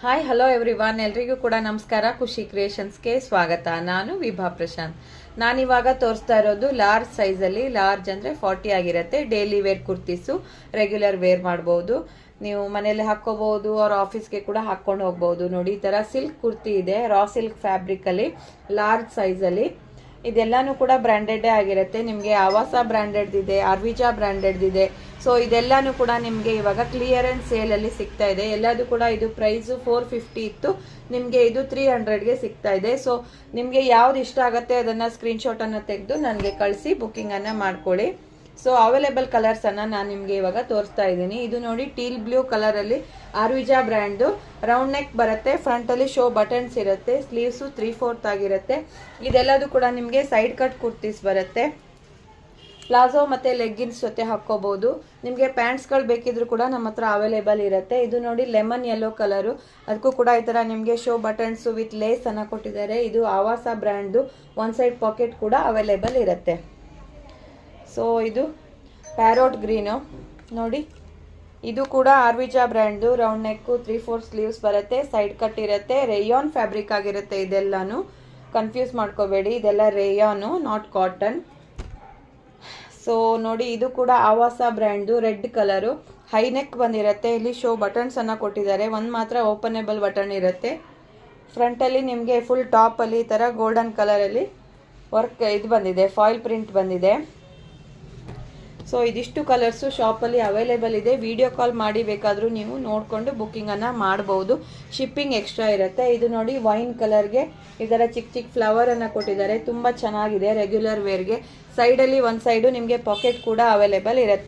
Hi hello everyone, ಎಲ್ರಿಗೂ ಕೂಡ ನಮಸ್ಕಾರ. ಖುಷಿ ಕ್ರಿಯೇಷನ್ಸ್ಗೆ ಸ್ವಾಗತ. ನಾನು ವಿಭಾ ಪ್ರಶಾಂತ್. ನಾನಿವಾಗ ತೋರಿಸ್ತಾ ಇರೋದು ಲಾರ್ಜ್ ಸೈಜಲ್ಲಿ. ಲಾರ್ಜ್ ಅಂದರೆ 40 ಆಗಿರುತ್ತೆ. Daily wear kurtis regular wear ಮಾಡ್ಬೋದು. ನೀವು ಮನೇಲಿ ಹಾಕ್ಕೋಬಹುದು, ಅವ್ರ ಆಫೀಸ್ಗೆ ಕೂಡ ಹಾಕ್ಕೊಂಡು ಹೋಗ್ಬೋದು. ನೋಡಿ, ಈ ಥರ ಸಿಲ್ಕ್ ಕುರ್ತಿ ಇದೆ, ರಾ ಸಿಲ್ಕ್ ಫ್ಯಾಬ್ರಿಕಲ್ಲಿ, ಲಾರ್ಜ್ ಸೈಜಲ್ಲಿ. ಇದೆಲ್ಲಾನು ಕೂಡ ಬ್ರ್ಯಾಂಡೆಡ್ ಆಗಿರುತ್ತೆ. ನಿಮಗೆ ಆವಾಸ ಬ್ರ್ಯಾಂಡೆಡ್ ಇದೆ, ಅರ್ವಿಜಾ ಬ್ರ್ಯಾಂಡೆಡ್ ಇದೆ. ಸೊ ಇದೆಲ್ಲಾನು ಕೂಡ ನಿಮಗೆ ಇವಾಗ ಕ್ಲಿಯರೆನ್ಸ್ ಸೇಲಲ್ಲಿ ಸಿಗ್ತಾ ಇದೆ. ಎಲ್ಲದೂ ಕೂಡ ಇದು ಪ್ರೈಸು 450 ಇತ್ತು, ನಿಮಗೆ ಇದು 300ಗೆ ಸಿಗ್ತಾ ಇದೆ. ಸೊ ನಿಮಗೆ ಯಾವ್ದು ಇಷ್ಟ ಆಗುತ್ತೆ ಅದನ್ನು ಸ್ಕ್ರೀನ್ಶಾಟನ್ನು ತೆಗೆದು ನನಗೆ ಕಳಿಸಿ ಬುಕ್ಕಿಂಗನ್ನು ಮಾಡ್ಕೊಳ್ಳಿ. ಸೊ ಅವೈಲೇಬಲ್ ಕಲರ್ಸನ್ನು ನಾನು ನಿಮಗೆ ಇವಾಗ ತೋರಿಸ್ತಾ ಇದ್ದೀನಿ. ಇದು ನೋಡಿ, ಟೀಲ್ ಬ್ಲೂ ಕಲರಲ್ಲಿ ಆರ್ವಿಜಾ ಬ್ರ್ಯಾಂಡು. ರೌಂಡ್ ನೆಕ್ ಬರುತ್ತೆ, ಫ್ರಂಟಲ್ಲಿ ಶೋ ಬಟನ್ಸ್ ಇರುತ್ತೆ, ಸ್ಲೀವ್ಸು 3/4 ಆಗಿರುತ್ತೆ. ಇದೆಲ್ಲದೂ ಕೂಡ ನಿಮಗೆ ಸೈಡ್ ಕಟ್ ಕುರ್ತೀಸ್ ಬರುತ್ತೆ. ಪ್ಲಾಜೋ ಮತ್ತು ಲೆಗ್ಗಿನ್ಸ್ ಜೊತೆ ಹಾಕ್ಕೋಬಹುದು. ನಿಮಗೆ ಪ್ಯಾಂಟ್ಸ್ಗಳು ಬೇಕಿದ್ರು ಕೂಡ ನಮ್ಮ ಹತ್ರ ಅವೈಲೇಬಲ್ ಇರುತ್ತೆ. ಇದು ನೋಡಿ, ಲೆಮನ್ ಯೆಲ್ಲೋ ಕಲರು, ಅದಕ್ಕೂ ಕೂಡ ಈ ಥರ ನಿಮಗೆ ಶೋ ಬಟನ್ಸು ವಿತ್ ಲೇಸ್ ಅನ್ನು ಕೊಟ್ಟಿದ್ದಾರೆ. ಇದು ಆವಾಸ ಬ್ರ್ಯಾಂಡು. ಒನ್ ಸೈಡ್ ಪಾಕೆಟ್ ಕೂಡ ಅವೈಲೇಬಲ್ ಇರುತ್ತೆ. ಸೊ ಇದು ಪ್ಯಾರೋಟ್ ಗ್ರೀನು ನೋಡಿ, ಇದು ಕೂಡ ಆರ್ವಿಜಾ ಬ್ರ್ಯಾಂಡು. ರೌಂಡ್ ನೆಕ್ಕು, 3/4 ಸ್ಲೀವ್ಸ್ ಬರುತ್ತೆ, ಸೈಡ್ ಕಟ್ ಇರುತ್ತೆ, ರೇಯಾನ್ ಫ್ಯಾಬ್ರಿಕ್ ಆಗಿರುತ್ತೆ. ಇದೆಲ್ಲಾನು ಕನ್ಫ್ಯೂಸ್ ಮಾಡ್ಕೋಬೇಡಿ, ಇದೆಲ್ಲ ರೇಯಾನು, ನಾಟ್ ಕಾಟನ್. ಸೊ ನೋಡಿ, ಇದು ಕೂಡ ಆವಾಸ brand, red colour, high neck ಬಂದಿರುತ್ತೆ. ಇಲ್ಲಿ ಶೋ ಬಟನ್ಸ್ ಅನ್ನು ಕೊಟ್ಟಿದ್ದಾರೆ, ಒಂದು ಮಾತ್ರ ಓಪನೇಬಲ್ ಬಟನ್ ಇರುತ್ತೆ. ಫ್ರಂಟಲ್ಲಿ ನಿಮಗೆ ಫುಲ್ ಟಾಪಲ್ಲಿ ಈ ಥರ ಗೋಲ್ಡನ್ ಕಲರಲ್ಲಿ ವರ್ಕ್ ಇದು ಬಂದಿದೆ, ಫಾಯಿಲ್ ಪ್ರಿಂಟ್ ಬಂದಿದೆ. ಸೊ ಇದಿಷ್ಟು ಕಲರ್ಸು ಶಾಪಲ್ಲಿ ಅವೈಲೇಬಲ್ ಇದೆ. ವಿಡಿಯೋ ಕಾಲ್ ಮಾಡಿ ಬೇಕಾದರೂ ನೀವು ನೋಡಿಕೊಂಡು ಬುಕ್ಕಿಂಗನ್ನು ಮಾಡ್ಬೋದು. ಶಿಪ್ಪಿಂಗ್ ಎಕ್ಸ್ಟ್ರಾ ಇರುತ್ತೆ. ಇದು ನೋಡಿ, ವೈನ್ ಕಲರ್ಗೆ ಇದರ ಚಿಕ್ಕ ಚಿಕ್ಕ ಫ್ಲವರನ್ನು ಕೊಟ್ಟಿದ್ದಾರೆ, ತುಂಬ ಚೆನ್ನಾಗಿದೆ ರೆಗ್ಯುಲರ್ ವೇರ್ಗೆ. ಸೈಡಲ್ಲಿ ಒಂದು ಸೈಡು ನಿಮಗೆ ಪಾಕೆಟ್ ಕೂಡ ಅವೈಲೇಬಲ್ ಇರುತ್ತೆ.